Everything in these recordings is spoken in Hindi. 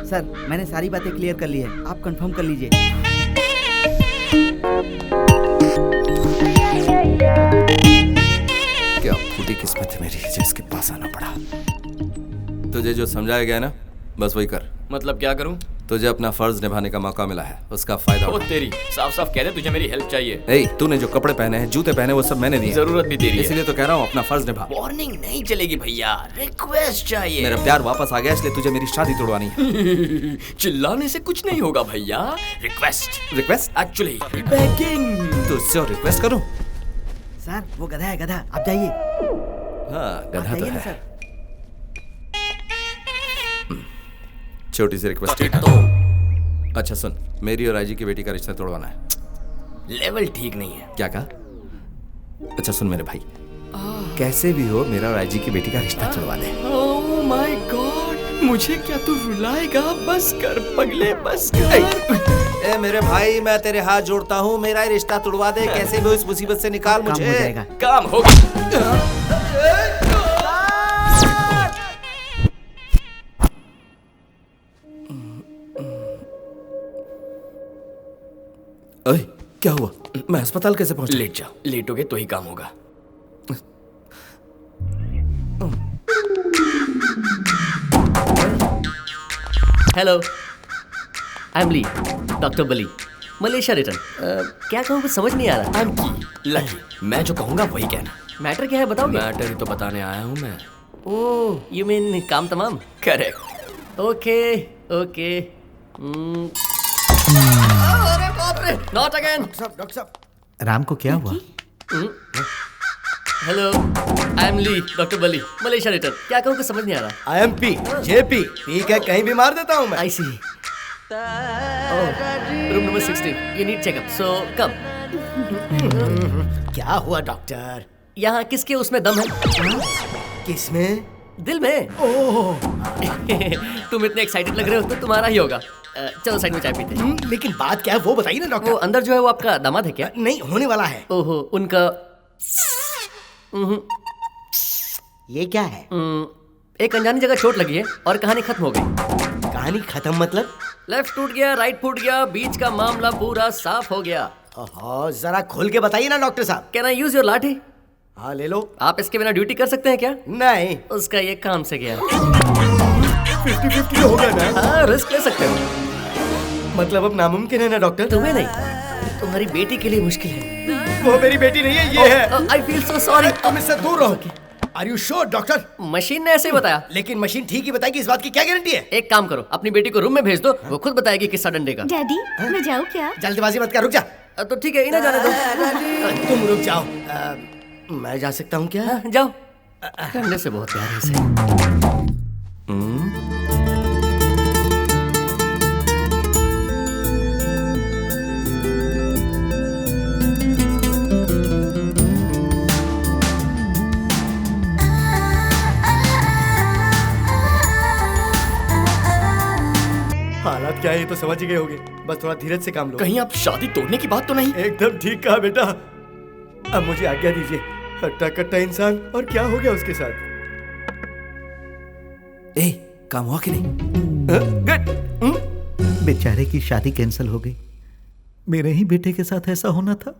सर मैंने सारी बातें क्लियर कर ली है, आप कंफर्म कर लीजिए। क्या फूटी किस्मत है मेरी जिसके पास आना पड़ा। तुझे जो समझाया गया ना बस वही कर। मतलब क्या करूं? तुझे अपना फर्ज निभाने का मौका मिला है, उसका फायदा ओ तेरी, साफ साफ कह दे तुझे मेरी हेल्प चाहिए। ए, तूने जो कपड़े पहने हैं, जूते पहने, वो सब मैंने दिए। जरूरत भी तेरी है। इसलिए तो कह रहा हूँ अपना फर्ज निभा। वार्निंग नहीं चलेगी भैया, रिक्वेस्ट चाहिए। मेरा प्यार वापस आ गया इसलिए तुझे मेरी शादी तोड़वानी है। चिल्लाने से कुछ नहीं होगा भैया, रिक्वेस्ट। रिक्वेस्ट? Actually begging. तुझसे और रिक्वेस्ट करूं? सर वो गधा है, गधा, आप जाइए। हाँ गधा आप तो जाइए ना है। सर। छोटी सी रिक्वेस्ट। अच्छा सुन, मेरी और आईजी की बेटी का रिश्ता तोड़वाना है। लेवल ठीक नहीं है। क्या कहा? अच्छा सुन मेरे भाई, कैसे भी हो मेरा और आईजी की बेटी का रिश्ता तोड़वा दे। ओह माय गॉड, मुझे क्या तू रुलाएगा? बस कर पगले, बस कर। ए मेरे भाई, मैं तेरे हाथ जोड़ता हूँ, मेरा ही रिश्ता तुड़वा दे, कैसे भी इस मुसीबत से निकाल काम मुझे। हो जाएगा। काम होगा। ओए क्या हुआ? मैं अस्पताल कैसे पहुंचा? लेट जाओ, लेटोगे तो ही काम होगा। Hello, I am Lee, doctor Bali, Malaysia return. क्या कहूँ कुछ समझ नहीं आ रहा। आई एम की लकी, मैं जो कहूंगा वही कहना। मैटर क्या है बताओगे? मैटर ही तो बताने आया हूँ मैं। ओह यू मीन काम तमाम। करेक्ट। Okay okay. अरे बाप रे, नॉट अगेन। डॉक्टर साहब राम को क्या हुआ? Hello, I am Lee, doctor Bali, Malaysia return. क्या कहूँ कुछ समझ नहीं आ रहा। आई एम पी जेपी, ठीक है कहीं भी मार देता हूँ मैं। I see. Room number 16, you need checkup, so come. क्या हुआ डॉक्टर? यहाँ किसके उसमें दम है? किसमें? दिल में। ओह तुम इतने एक्साइटेड लग रहे हो तो तुम्हारा ही होगा। चलो साइड में चाय पीते हैं। लेकिन बात क्या है वो बताइए ना वो डॉक्टर। अंदर जो है वो आपका दामाद है क्या? नहीं होने वाला है। ओहो, उनका ये क्या है? एक अनजानी जगह चोट लगी है और कहानी खत्म हो गई। कहानी खत्म मतलब? लेफ्ट टूट गया, राइट फूट गया, बीच का मामला पूरा साफ हो गया। ओहो, जरा खोल के बताइए ना डॉक्टर साहब। कैन आई यूज योर लाठी? हाँ ले लो। आप इसके बिना ड्यूटी कर सकते हैं क्या? नहीं। उसका ये काम से गया। 50-50 होगा ना? हाँ, रिस्क ले सकते हो। मतलब अब नामुमकिन है ना डॉक्टर? तुम्हें नहीं, तुम्हारी बेटी के लिए मुश्किल है। वो मेरी बेटी नहीं है, ये है। I feel so sorry. तुम इससे दूर रहो। Are you sure doctor? Machine ने ऐसे ही बताया। लेकिन मशीन ठीक ही बताएगी, इस बात की क्या गारंटी है? एक काम करो, अपनी बेटी को रूम में भेज दो, वो खुद बताएगी किस्सा डंडे का। डैडी मैं जाऊँ क्या? जल्दबाजी मत कर, रुक जा। तो ठीक है, इन्हें जाने दो। तुम रुक जाओ। मैं जा सकता हूँ क्या? हाँ, जाओ। करने से बहुत प्यार है इसे। हालात क्या है ये तो समझ ही गए होगे, बस थोड़ा धीरज से काम लो। कहीं आप शादी तोड़ने की बात तो नहीं? एकदम ठीक कहा बेटा। अब मुझे आज्ञा दीजिए। हट्टा कट्टा इंसान, और क्या हो गया उसके साथ? ए काम हुआ कि नहीं? गुड। बेचारे की शादी कैंसिल हो गई। मेरे ही बेटे के साथ ऐसा होना था।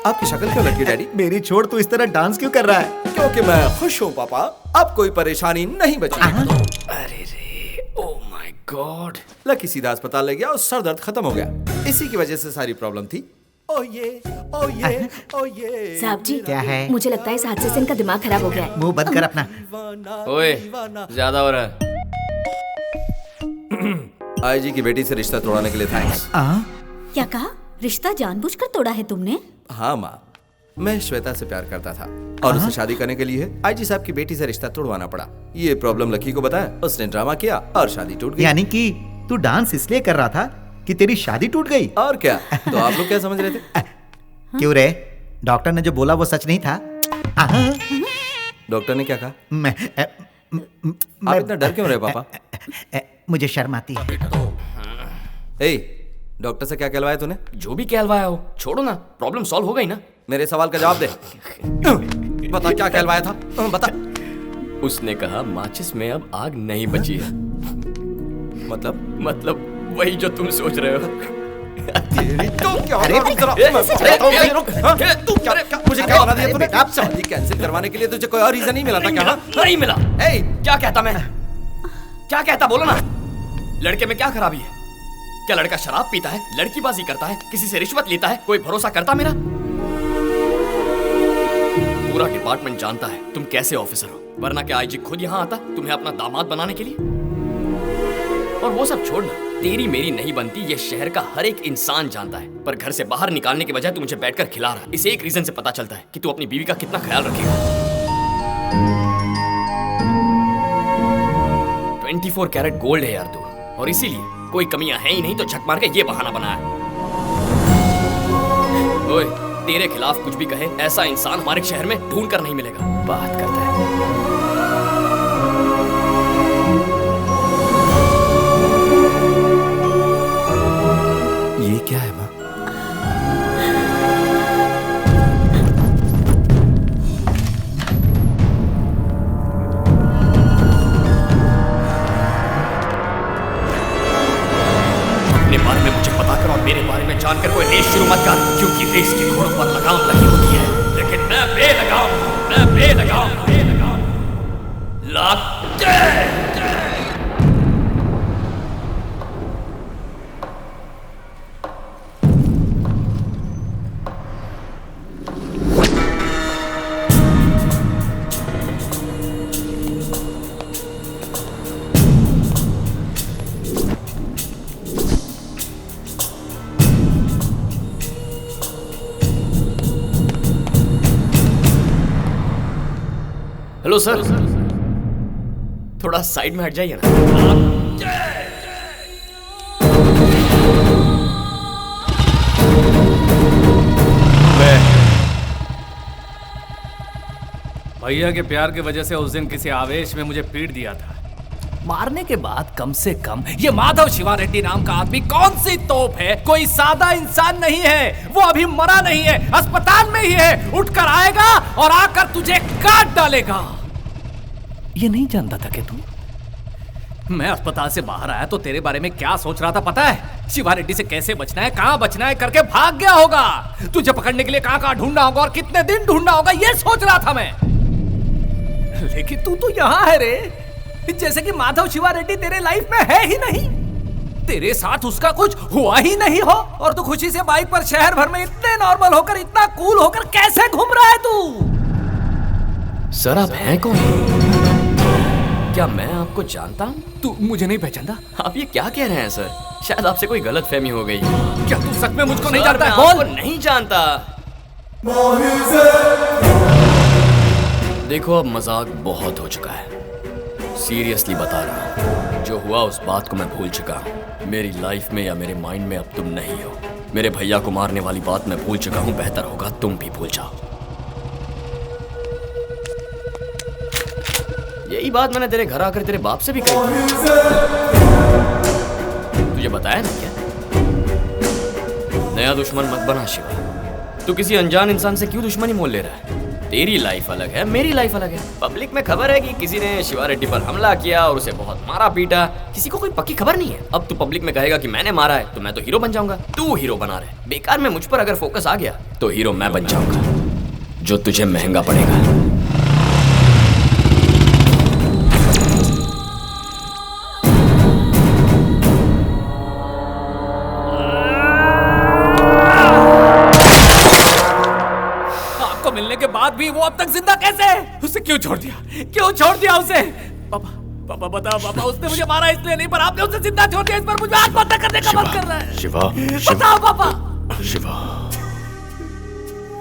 आपकी शक्ल क्यों लटकी डैडी? मेरी छोड़ तू इस तरह डांस क्यों कर रहा है? क्योंकि मैं खुश हूँ पापा, अब कोई परेशानी नहीं बची। अरे रे, ओह माय गॉड। लकी सीधा अस्पताल ले गया और सर दर्द खत्म हो गया। इसी की वजह से सारी प्रॉब्लम थी। ओ ये ओ ये ओ ये। साहब जी क्या है? मुझे लगता है इस हादसे से इनका दिमाग खराब हो गया है। मुंह बंद कर अपना। ओए, ज्यादा हो रहा है। आईजी की बेटी से रिश्ता तोड़ने के लिए थैंक्स। क्या कहा? रिश्ता जानबूझकर तोड़ा है तुमने? हाँ माँ, मैं श्वेता से प्यार करता था और उसे शादी करने के लिए आईजी साहब की बेटी से रिश्ता तोड़वाना पड़ा। ये प्रॉब्लम लकी को बताया, उसने ड्रामा किया और शादी टूट गई। यानी कि तू डांस इसलिए कर रहा था कि तेरी शादी टूट गई? और क्या? तो आप लोग क्या समझ रहे थे? क्यों रे, डॉक्टर ने जो बोला वो सच नहीं था? डॉक्टर ने क्या कहा? मैं आप इतना डर क्यों रहे पापा? मुझे शर्म आती है। ए, डॉक्टर से क्या कहलवाया तूने? जो भी कहलवाया हो, छोड़ो ना, प्रॉब्लम सॉल्व हो गई ना। मेरे सवाल का जवाब दे। बता क्या कहलवाया था, बता। उसने कहा माचिस में अब आग नहीं बची है। मतलब वही जो तुम सोच रहे हो। मुझे क्या बना दिया तूने? शादी कैंसिल करवाने के लिए तुझे कोई और रीजन नहीं मिला था क्या? नहीं मिला। क्या कहता मैं? क्या कहता, बोलो ना। लड़के में क्या खराबी है? क्या लड़का शराब पीता है, लड़कीबाजी करता है, किसी से रिश्वत लेता है, कोई भरोसा करता मेरा? पूरा डिपार्टमेंट जानता है तुम कैसे ऑफिसर हो, वरना क्या आईजी खुद यहाँ आता तुम्हें अपना दामाद बनाने के लिए? और वो सब छोड़ना, तेरी मेरी नहीं बनती ये शहर का हर एक इंसान जानता है, पर घर से बाहर निकालने के बजाय तू मुझे बैठकर खिला रहा है। इस एक रीजन से पता चलता है कि तू अपनी बीवी का कितना ख्याल रखेगा। 24 कैरेट गोल्ड है यार तू, और इसीलिए कोई कमियां हैं ही नहीं तो झक मार के ये बहाना बनाया। ओए, तेरे खिलाफ कुछ भी कहे ऐसा इंसान हमारे शहर में ढूंढ कर नहीं मिलेगा। बात करता है। ये क्या है माँ? अपने बारे में मुझे पता कर और मेरे बारे में जानकर कोई रेस शुरू मत कर, क्योंकि रेस के घोड़ों पर लगाम लगी होती है, लेकिन मैं बेलगाम हेलो सर, थोड़ा साइड में हट जाइए ना। भैया के प्यार की वजह से उस दिन किसी आवेश में मुझे पीट दिया था। मारने के बाद कम से कम ये माधव शिवा रेड्डी नाम का आदमी कौन सी तोप है, कोई सादा इंसान नहीं है। वो अभी मरा नहीं है, अस्पताल में ही है। उठकर आएगा और आकर तुझे काट डालेगा। ये नहीं जानता था कि तू। मैं अस्पताल से बाहर आया तो तेरे बारे में क्या सोच रहा था पता है? शिवा रेड्डी से कैसे बचना है, कहां बचना है करके भाग गया होगा। तुझे पकड़ने के लिए कहां ढूंढना होगा और कितने दिन ढूंढना होगा ये सोच रहा था मैं। लेकिन तू तो यहां है रे, जैसे कि माधव शिवा रेड्डी तेरे लाइफ में है ही नहीं, तेरे साथ उसका कुछ हुआ ही नहीं हो, और तू खुशी से बाइक पर शहर भर में इतने नॉर्मल होकर, इतना कूल होकर कैसे घूम रहा है तू? सर आप हैं कौन? क्या मैं आपको जानता हूँ? तू मुझे नहीं पहचानता? आप ये क्या कह रहे हैं सर? शायद आपसे कोई गलतफहमी हो गई। क्या तू सच में मुझको नहीं सर, जानता? मैं बोल। आपको नहीं जानता। देखो अब मजाक बहुत हो चुका है, सीरियसली बता रहा हूँ, जो हुआ उस बात को मैं भूल चुका हूँ। मेरी लाइफ में या मेरे माइंड में अब तुम नहीं हो। मेरे भैया को मारने वाली बात मैं भूल चुका हूँ, बेहतर होगा तुम भी भूल जाओ। यही बात मैंने तेरे घर आकर तेरे बाप से भी कही थी। तुझे बताया ना क्या? नया दुश्मन मत बना शिवा। तू किसी अनजान इंसान से क्यों दुश्मनी मोल ले रहा है? तेरी लाइफ अलग है, मेरी लाइफ अलग है। पब्लिक में खबर है कि किसी ने शिवा रेड्डी पर हमला किया और उसे बहुत मारा पीटा। किसी को कोई पक्की खबर नहीं है। अब तू पब्लिक में कहेगा कि मैंने मारा है तो मैं तो हीरो बन जाऊंगा। तू हीरो बना रहे, बेकार में मुझ पर अगर फोकस आ गया तो हीरो मैं बन जाऊंगा, जो तुझे महंगा पड़ेगा। मिलने के बाद भी वो अब तक जिंदा कैसे है? उसे क्यों छोड़ दिया? क्यों छोड़ दिया उसे? पापा, पापा बताओ पापा, उसने मुझे मारा इसलिए नहीं, पर आपने उसे जिंदा छोड़ दिया। इस पर मुझे आत्महत्या करने का मन कर रहा है। शिवा, बताओ पापा। शिवा,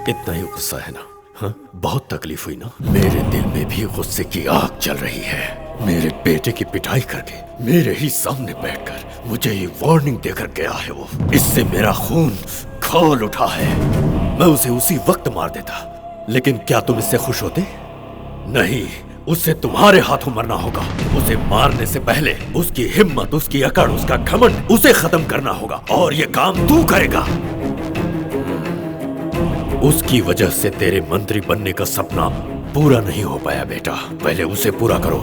इतना ही गुस्सा है ना? हाँ? बहुत तकलीफ हुई ना? मेरे दिल में भी गुस्से की आग जल रही है। मेरे बेटे की पिटाई करके मेरे ही सामने बैठकर मुझे ये वार्निंग देकर गया है वो। इससे मेरा खून खौल उठा है। मैं उसे उसी वक्त मार देता, लेकिन क्या तुम इससे खुश होते? नहीं, उसे तुम्हारे हाथों मरना होगा। उसे मारने से पहले उसकी हिम्मत, उसकी अकड़, उसका घमंड, उसे खत्म करना होगा। और ये काम तू करेगा। उसकी वजह से तेरे मंत्री बनने का सपना पूरा नहीं हो पाया बेटा। पहले उसे पूरा करो।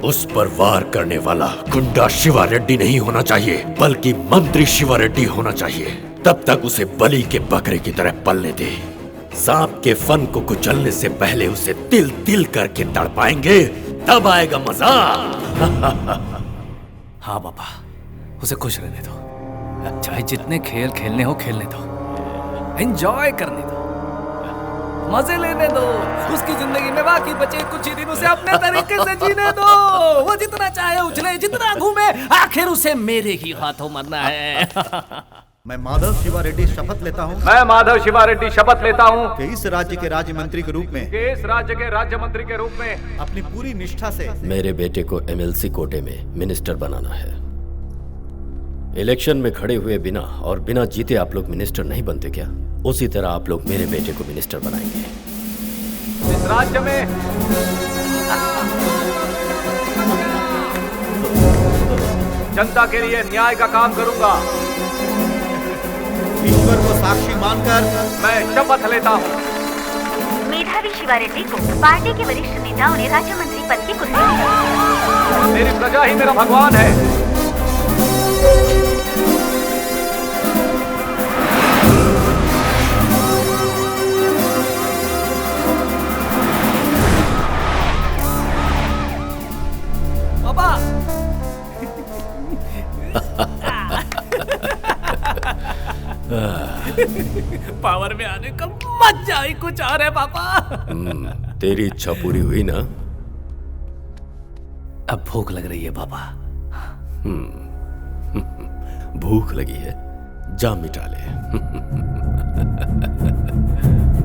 उस पर वार करने वाला गुंडा शिवा रेड्डी नहीं होना चाहिए, बल्कि मंत्री शिवा रेड्डी होना चाहिए। तब तक उसे बलि के बकरे की तरह पलने दे। सांप के फन को कुचलने से पहले उसे तिल तिल करके तड़पाएंगे, तब आएगा मजा। हाँ पापा, उसे खुश रहने दो। चाहे जितने खेल खेलने हो खेलने दो, एंजॉय करने दो, मजे लेने दो। उसकी जिंदगी में बाकी बचे कुछ ही दिन उसे अपने तरीके से जीने दो। वो जितना चाहे उछले, जितना घूमे, आखिर उसे मेरे ही हाथों मरना है। मैं माधव शिवा रेड्डी शपथ लेता हूँ मैं माधव शिवा रेड्डी शपथ लेता हूँ कि इस राज्य के राज्य मंत्री के रूप में इस राज्य के राज्य मंत्री के रूप में अपनी पूरी निष्ठा से मेरे बेटे को एमएलसी कोटे में मिनिस्टर बनाना है। इलेक्शन में खड़े हुए बिना और बिना जीते आप लोग मिनिस्टर नहीं बनते क्या? उसी तरह आप लोग मेरे बेटे को मिनिस्टर बनाएंगे। इस राज्य में जनता के लिए न्याय का काम करूंगा। ईश्वर को साक्षी मानकर मैं शपथ लेता हूँ। मेधावी शिवा रेड्डी को पार्टी के वरिष्ठ नेताओं ने राज्य मंत्री पद की कुर्सी दी। मेरी प्रजा ही मेरा भगवान है। पापा पावर में आने का मजा ही कुछ और है पापा। तेरी इच्छा पूरी हुई ना? अब भूख लग रही है पापा। भूख लगी है, जा मिटा ले।